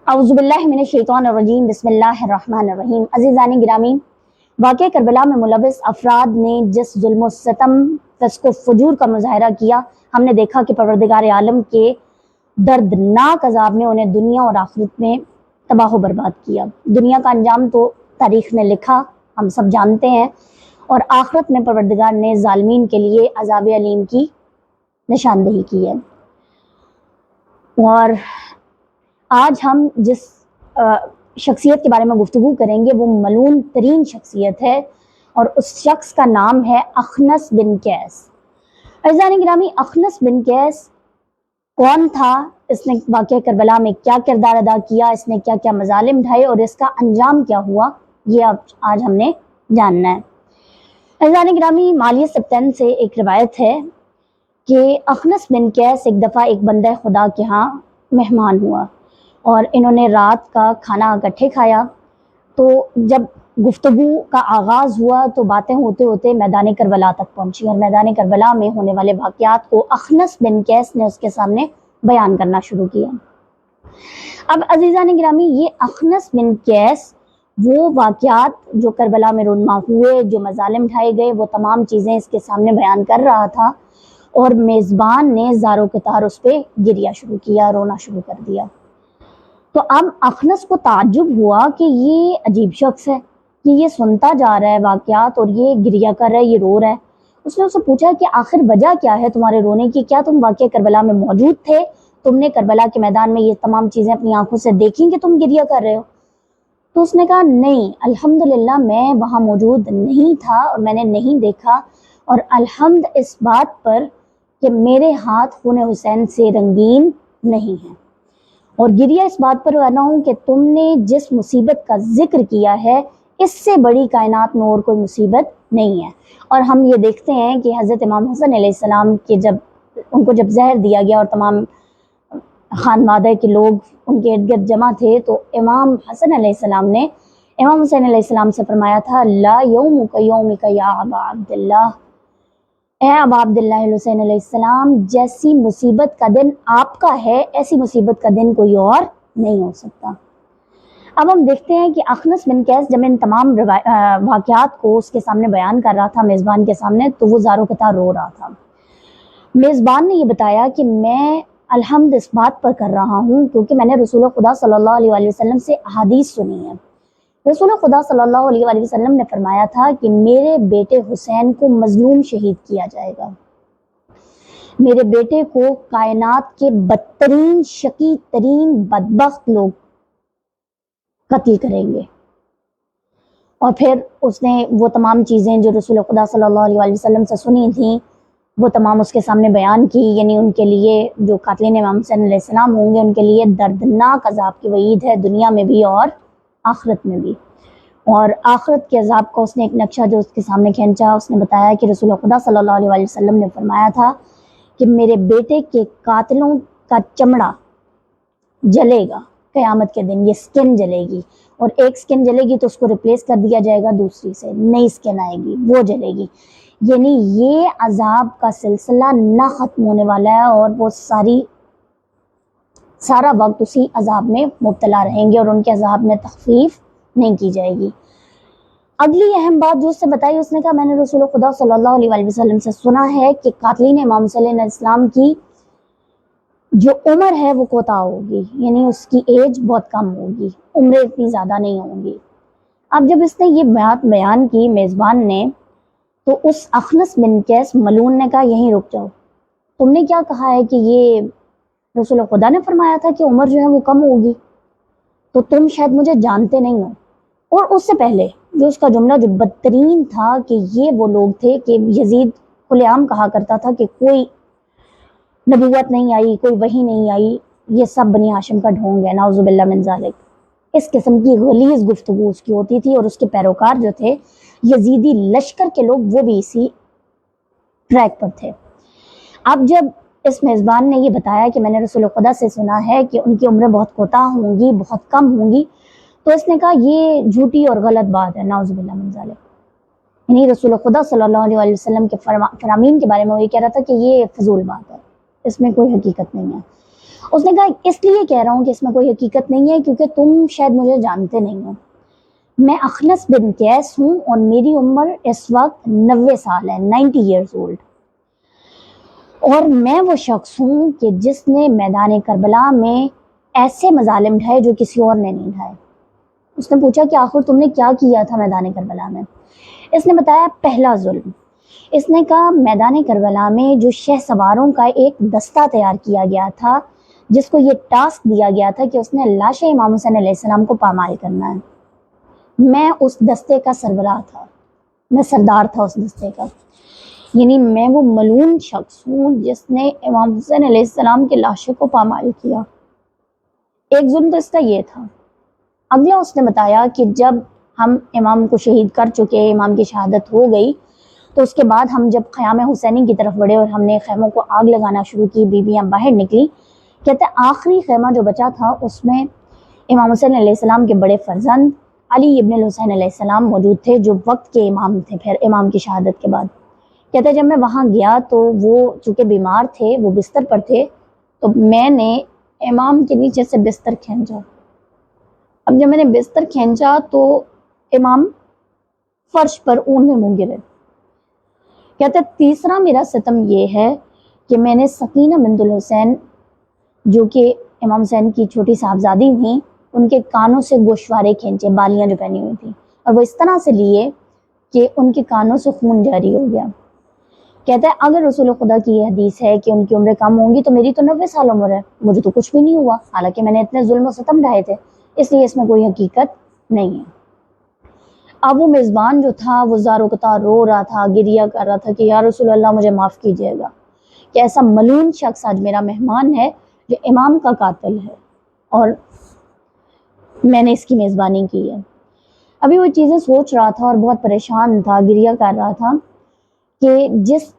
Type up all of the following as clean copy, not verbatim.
اعوذ باللہ من الشیطان الرجیم بسم اللہ الرحمن الرحیم۔ عزیزان گرامی، واقعہ کربلا میں ملوث افراد نے جس ظلم و ستم، فسق و فجور کا مظاہرہ کیا، ہم نے دیکھا کہ پروردگار عالم کے دردناک عذاب نے انہیں دنیا اور آخرت میں تباہ و برباد کیا۔ دنیا کا انجام تو تاریخ نے لکھا، ہم سب جانتے ہیں، اور آخرت میں پروردگار نے ظالمین کے لیے عذاب علیم کی نشاندہی کی ہے۔ اور آج ہم جس شخصیت کے بارے میں گفتگو کریں گے وہ ملعون ترین شخصیت ہے، اور اس شخص کا نام ہے اخنس بن قیس۔ عزیزان گرامی، اخنس بن قیس کون تھا؟ اس نے واقعہ کربلا میں کیا کردار ادا کیا؟ اس نے کیا کیا مظالم ڈھائے اور اس کا انجام کیا ہوا؟ یہ آج ہم نے جاننا ہے۔ عزیزان گرامی، مالیہ سبتین سے ایک روایت ہے کہ اخنس بن قیس ایک دفعہ ایک بندہ خدا کے ہاں مہمان ہوا، اور انہوں نے رات کا کھانا اکٹھے کھایا۔ تو جب گفتگو کا آغاز ہوا تو باتیں ہوتے ہوتے میدان کربلا تک پہنچی، اور میدان کربلا میں ہونے والے واقعات کو اخنس بن قیس نے اس کے سامنے بیان کرنا شروع کیا۔ اب عزیزان گرامی، یہ اخنس بن قیس وہ واقعات جو کربلا میں رونما ہوئے، جو مظالم ڈھائے گئے، وہ تمام چیزیں اس کے سامنے بیان کر رہا تھا، اور میزبان نے زارو قطار اس پہ گریا شروع کیا، رونا شروع کر دیا۔ تو اب اخنس کو تعجب ہوا کہ یہ عجیب شخص ہے کہ یہ سنتا جا رہا ہے واقعات اور یہ گریا کر رہا ہے، یہ رو رہا ہے۔ اس نے اسے پوچھا کہ آخر وجہ کیا ہے تمہارے رونے کی؟ کیا تم واقعہ کربلا میں موجود تھے؟ تم نے کربلا کے میدان میں یہ تمام چیزیں اپنی آنکھوں سے دیکھیں کہ تم گریا کر رہے ہو؟ تو اس نے کہا نہیں، الحمدللہ میں وہاں موجود نہیں تھا اور میں نے نہیں دیکھا، اور الحمد اس بات پر کہ میرے ہاتھ خون حسین سے رنگین نہیں ہیں، اور گریہ اس بات پر رہنا ہوں کہ تم نے جس مصیبت کا ذکر کیا ہے اس سے بڑی کائنات میں اور کوئی مصیبت نہیں ہے۔ اور ہم یہ دیکھتے ہیں کہ حضرت امام حسن علیہ السلام کے ان کو جب زہر دیا گیا اور تمام خانوادہ کے لوگ ان کے ارد گرد جمع تھے، تو امام حسن علیہ السلام نے امام حسین علیہ السلام سے فرمایا تھا لا یومک یومک یا ابا عبداللہ، اے ابا عبداللہ حسین علیہ السلام، جیسی مصیبت کا دن آپ کا ہے ایسی مصیبت کا دن کوئی اور نہیں ہو سکتا۔ اب ہم دیکھتے ہیں کہ اخنس بن قیس جب ان تمام واقعات کو اس کے سامنے بیان کر رہا تھا میزبان کے سامنے، تو وہ زارو قطار رو رہا تھا۔ میزبان نے یہ بتایا کہ میں الحمد اس بات پر کر رہا ہوں کیونکہ میں نے رسول خدا صلی اللہ علیہ وآلہ وسلم سے احادیث سنی ہے۔ رسول خدا صلی اللہ علیہ وآلہ وسلم نے فرمایا تھا کہ میرے بیٹے حسین کو مظلوم شہید کیا جائے گا، میرے بیٹے کو کائنات کے بدترین شقی ترین بدبخت لوگ قتل کریں گے۔ اور پھر اس نے وہ تمام چیزیں جو رسول خدا صلی اللہ علیہ وآلہ وسلم سے سنی تھیں وہ تمام اس کے سامنے بیان کی، یعنی ان کے لیے جو قاتلین امام حسین علیہ السلام ہوں گے ان کے لیے دردناک عذاب کی وعید ہے، دنیا میں بھی اور آخرت میں بھی۔ اور آخرت کے عذاب کا اس نے ایک نقشہ جو اس کے سامنے کھینچا، اس نے بتایا کہ رسول خدا صلی اللہ علیہ وآلہ وسلم نے فرمایا تھا کہ میرے بیٹے کے قاتلوں کا چمڑا جلے گا قیامت کے دن، یہ سکن جلے گی، اور ایک سکن جلے گی تو اس کو ریپلیس کر دیا جائے گا دوسری سے، نئی سکن آئے گی وہ جلے گی، یعنی یہ عذاب کا سلسلہ نہ ختم ہونے والا ہے، اور وہ سارا وقت اسی عذاب میں مبتلا رہیں گے اور ان کے عذاب میں تخفیف نہیں کی جائے گی۔ اگلی اہم بات جو اس سے بتائی، اس نے کہا میں نے رسول خدا صلی اللہ علیہ وآلہ وسلم سے سنا ہے کہ قاتلین امام حسین علیہ السلام کی جو عمر ہے وہ کوتاہ ہوگی، یعنی اس کی ایج بہت کم ہوگی، عمریں اتنی زیادہ نہیں ہوں گی۔ اب جب اس نے یہ بات بیان کی میزبان نے، تو اس اخنس بن قیس ملعون نے کہا یہیں رک جاؤ، تم نے کیا کہا ہے کہ یہ رسول خدا نے فرمایا تھا کہ عمر جو ہے وہ کم ہوگی، تو تم شاید مجھے جانتے نہیں ہو۔ اور اس سے پہلے جو اس کا جملہ جو بدترین تھا کہ یہ وہ لوگ تھے کہ یزید کھلے عام کہا کرتا تھا کہ کوئی نبوت نہیں آئی، کوئی وحی نہیں آئی، یہ سب بنی ہاشم کا ڈھونگ ہے، نعوذ باللہ من ذالک۔ اس قسم کی غلیظ گفتگو اس کی ہوتی تھی، اور اس کے پیروکار جو تھے یزیدی لشکر کے لوگ وہ بھی اسی ٹریک پر تھے۔ اب جب اس میزبان نے یہ بتایا کہ میں نے رسول خدا سے سنا ہے کہ ان کی عمریں بہت کوتاہ ہوں گی، بہت کم ہوں گی، تو اس نے کہا یہ جھوٹی اور غلط بات ہے، نعوذ باللہ من ذالک۔ یعنی رسول خدا صلی اللہ علیہ وآلہ وسلم کے فرامین کے بارے میں وہ یہ کہہ رہا تھا کہ یہ فضول بات ہے، اس میں کوئی حقیقت نہیں ہے۔ اس نے کہا اس لیے کہہ رہا ہوں کہ اس میں کوئی حقیقت نہیں ہے کیونکہ تم شاید مجھے جانتے نہیں ہو، میں اخنس بن قیس ہوں اور میری عمر اس وقت 90 سال ہے، 90 ایئرز اولڈ، اور میں وہ شخص ہوں کہ جس نے میدان کربلا میں ایسے مظالم ڈھائے جو کسی اور نے نہیں ڈھائے۔ اس نے پوچھا کہ آخر تم نے کیا کیا تھا میدان کربلا میں؟ اس نے بتایا پہلا ظلم، اس نے کہا میدان کربلا میں جو شہ سواروں کا ایک دستہ تیار کیا گیا تھا جس کو یہ ٹاسک دیا گیا تھا کہ اس نے لاش امام حسین علیہ السلام کو پامال کرنا ہے، میں اس دستے کا سربراہ تھا، میں سردار تھا اس دستے کا، یعنی میں وہ ملعون شخص ہوں جس نے امام حسین علیہ السلام کے لاشوں کو پامال کیا۔ ایک ظلم تو اس کا یہ تھا۔ اگلا اس نے بتایا کہ جب ہم امام کو شہید کر چکے، امام کی شہادت ہو گئی، تو اس کے بعد ہم جب خیام حسینی کی طرف بڑھے اور ہم نے خیموں کو آگ لگانا شروع کی، بیویاں باہر نکلی، کہتے ہیں آخری خیمہ جو بچا تھا اس میں امام حسین علیہ السلام کے بڑے فرزند علی ابن الحسین علیہ السلام موجود تھے جو وقت کے امام تھے پھر امام کی شہادت کے بعد۔ کہتے ہیں جب میں وہاں گیا تو وہ چونکہ بیمار تھے، وہ بستر پر تھے، تو میں نے امام کے نیچے سے بستر کھینچا۔ اب جب میں نے بستر کھینچا تو امام فرش پر اون میں منہ گرے۔ کہتے تیسرا میرا ستم یہ ہے کہ میں نے سکینہ بنت الحسین جو کہ امام حسین کی چھوٹی صاحبزادی تھیں، ان کے کانوں سے گوشوارے کھینچے، بالیاں جو پہنی ہوئی تھیں، اور وہ اس طرح سے لیے کہ ان کے کانوں سے خون جاری ہو گیا۔ کہتا ہے اگر رسول خدا کی یہ حدیث ہے کہ ان کی عمریں کم ہوں گی تو میری تو 90 سال عمر ہے، مجھے تو کچھ بھی نہیں ہوا، حالانکہ میں نے اتنے ظلم و ستم ڈھائے تھے، اس لیے اس میں کوئی حقیقت نہیں ہے۔ اب وہ میزبان جو تھا وہ زارو قطار رو رہا تھا، گریہ کر رہا تھا کہ یا رسول اللہ مجھے معاف کیجیے گا کہ ایسا ملعون شخص آج میرا مہمان ہے جو امام کا قاتل ہے اور میں نے اس کی میزبانی کی ہے۔ ابھی وہ چیزیں سوچ رہا تھا اور بہت پریشان تھا، گریہ کر رہا تھا کہ جس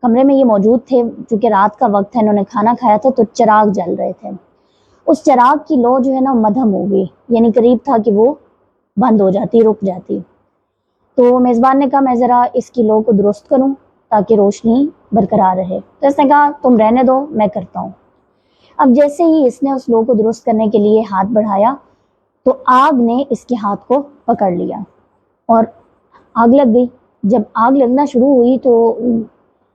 کمرے میں یہ موجود تھے، چونکہ رات کا وقت ہے، انہوں نے کھانا کھایا تھا تو چراغ جل رہے تھے، اس چراغ کی لو جو ہے نا مدھم ہو گئی، یعنی قریب تھا کہ وہ بند ہو جاتی، رک جاتی۔ تو میزبان نے کہا میں ذرا اس کی لو کو درست کروں تاکہ روشنی برقرار رہے، تو اس نے کہا تم رہنے دو میں کرتا ہوں۔ اب جیسے ہی اس نے اس لو کو درست کرنے کے لیے ہاتھ بڑھایا تو آگ نے اس کے ہاتھ کو پکڑ لیا اور آگ لگ گئی۔ جب آگ لگنا شروع ہوئی تو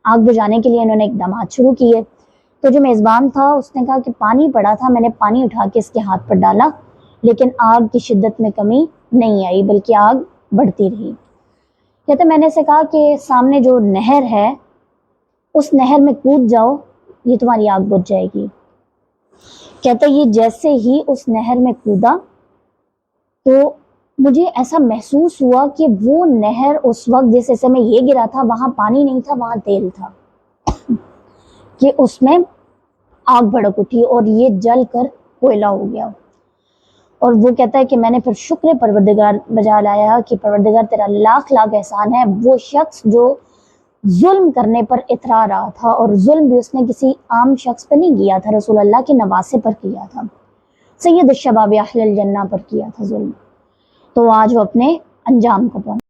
آگ بجھانے کے لیے انہوں نے اقدامات شروع کیے، تو جو میزبان تھا اس نے کہا کہ پانی پڑا تھا، میں نے پانی اٹھا کے اس کے ہاتھ پر ڈالا لیکن آگ کی شدت میں کمی نہیں آئی بلکہ آگ بڑھتی رہی۔ کہتے میں نے اسے کہا کہ سامنے جو نہر ہے اس نہر میں کود جاؤ، یہ تمہاری آگ بجھ جائے گی۔ کہتے یہ جیسے ہی اس نہر میں کودا تو مجھے ایسا محسوس ہوا کہ وہ نہر اس وقت جس حصے میں یہ گرا تھا وہاں پانی نہیں تھا، وہاں تیل تھا، کہ اس میں آگ بھڑک اٹھی اور یہ جل کر کوئلہ ہو گیا۔ اور وہ کہتا ہے کہ میں نے پھر شکر پروردگار بجا لایا کہ پروردگار تیرا لاکھ لاکھ احسان ہے، وہ شخص جو ظلم کرنے پر اترا رہا تھا، اور ظلم بھی اس نے کسی عام شخص پر نہیں کیا تھا، رسول اللہ کے نواسے پر کیا تھا، سید الشباب اہل الجنہ پر کیا تھا ظلم، تو آج وہ اپنے انجام کو پہنچا۔